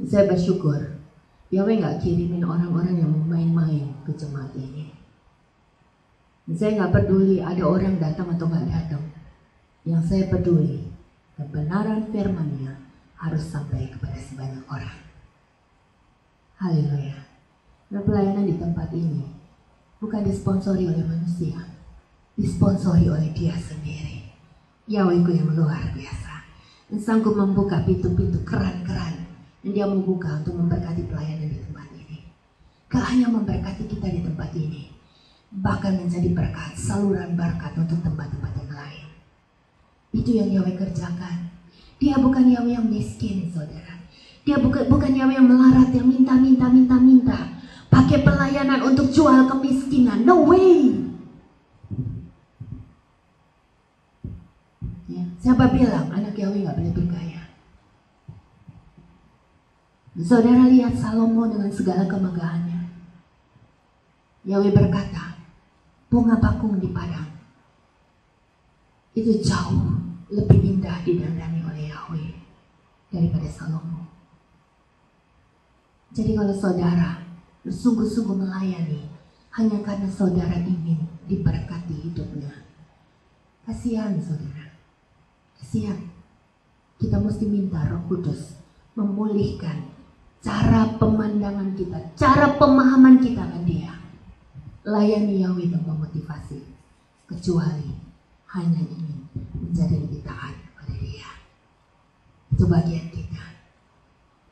Saya bersyukur Yahweh nggak kirimin orang-orang yang mau main-main ke jemaat ini. Saya nggak peduli ada orang datang atau nggak datang. Yang saya peduli, kebenaran firman-Nya harus sampai kepada sebanyak orang. Haleluya. Nah, pelayanan di tempat ini bukan disponsori oleh manusia, disponsori oleh Dia sendiri. Yahwehku yang luar biasa, yang sanggup membuka pintu-pintu keran-keran yang Dia mau buka untuk memberkati pelayanan di tempat ini. Gak hanya memberkati kita di tempat ini, bahkan menjadi berkat, saluran berkat untuk tempat-tempat yang lain. Itu yang Yahweh kerjakan. Dia bukan Yahweh yang miskin, saudara. Dia bukan Yahweh yang melarat, yang minta. Pakai pelayanan untuk jual kemiskinan. No way. Ya, siapa bilang anak Yahweh gak boleh bergaya? Saudara lihat Salomo dengan segala kemegahannya. Yahweh berkata, bunga bakung di padang itu jauh lebih indah didandani oleh Yahweh daripada Salomo. Jadi kalau saudara bersungguh-sungguh melayani hanya karena saudara ingin diberkati hidupnya, kasihan saudara, kasihan. Kita mesti minta Roh Kudus memulihkan cara pemandangan kita, cara pemahaman kita akan Dia. Layani Yahweh tanpa motivasi, kecuali hanya ingin menjadi lebih taat kepada Dia. Itu bagian kita.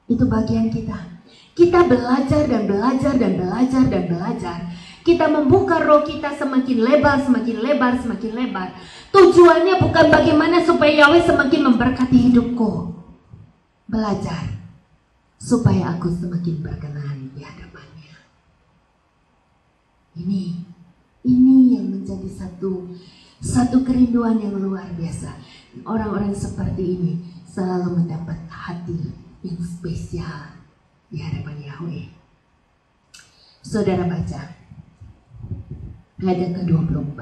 Itu bagian kita. Kita belajar dan belajar dan belajar dan belajar. Kita membuka roh kita semakin lebar, semakin lebar, semakin lebar. Tujuannya bukan bagaimana supaya Yahweh semakin memberkati hidupku. Belajar supaya aku semakin berkenan di hadapannya. Ini yang menjadi satu kerinduan yang luar biasa. Orang-orang seperti ini selalu mendapat hati yang spesial di hadapan Yahweh. Saudara baca ayat yang ke-24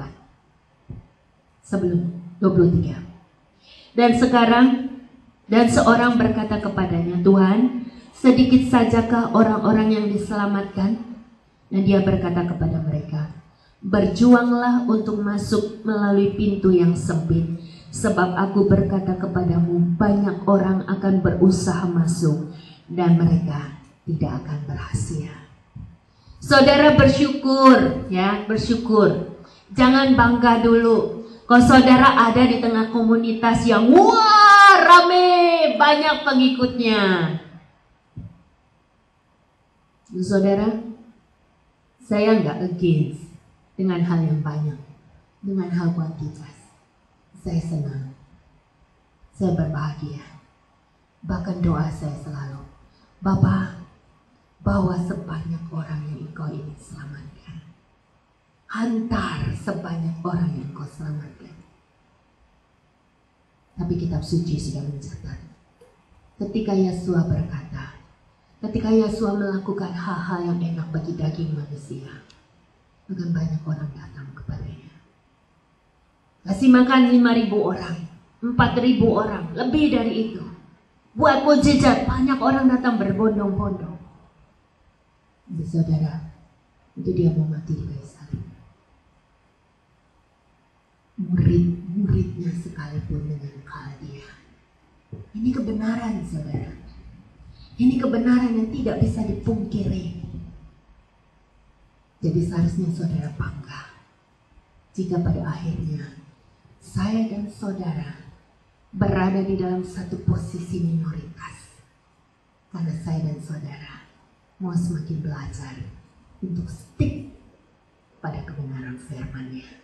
sebelum 23. Dan seorang berkata kepadanya, Tuhan, sedikit sajakah orang-orang yang diselamatkan? Dan Dia berkata kepada mereka, berjuanglah untuk masuk melalui pintu yang sempit, sebab aku berkata kepadamu, banyak orang akan berusaha masuk dan mereka tidak akan berhasil. Saudara bersyukur, ya, bersyukur. Jangan bangga dulu. Kalau saudara ada di tengah komunitas yang wah rame, banyak pengikutnya. Saudara, saya nggak against dengan hal yang banyak, dengan hal kuantitas. Saya senang, saya berbahagia. Bahkan doa saya selalu, Bapa, bawa sebanyak orang yang Engkau ingin selamatkan. Hantar sebanyak orang yang Engkau selamatkan. Tapi kitab suci sudah mencatat, ketika Yesua berkata, ketika Yesua melakukan hal-hal yang enak bagi daging manusia, akan banyak orang datang kepadanya. Kasih makan 5.000 orang, 4.000 orang, lebih dari itu. Buat mujizat, banyak orang datang berbondong-bondong. Saudara, itu Dia mau mati di kayu salib. Murid-muridnya sekalipun dengan hal Dia. Ini kebenaran, saudara. Ini kebenaran yang tidak bisa dipungkiri. Jadi seharusnya saudara bangga jika pada akhirnya saya dan saudara berada di dalam satu posisi minoritas. Karena saya dan saudara mau semakin belajar untuk stick pada kebenaran firman-Nya.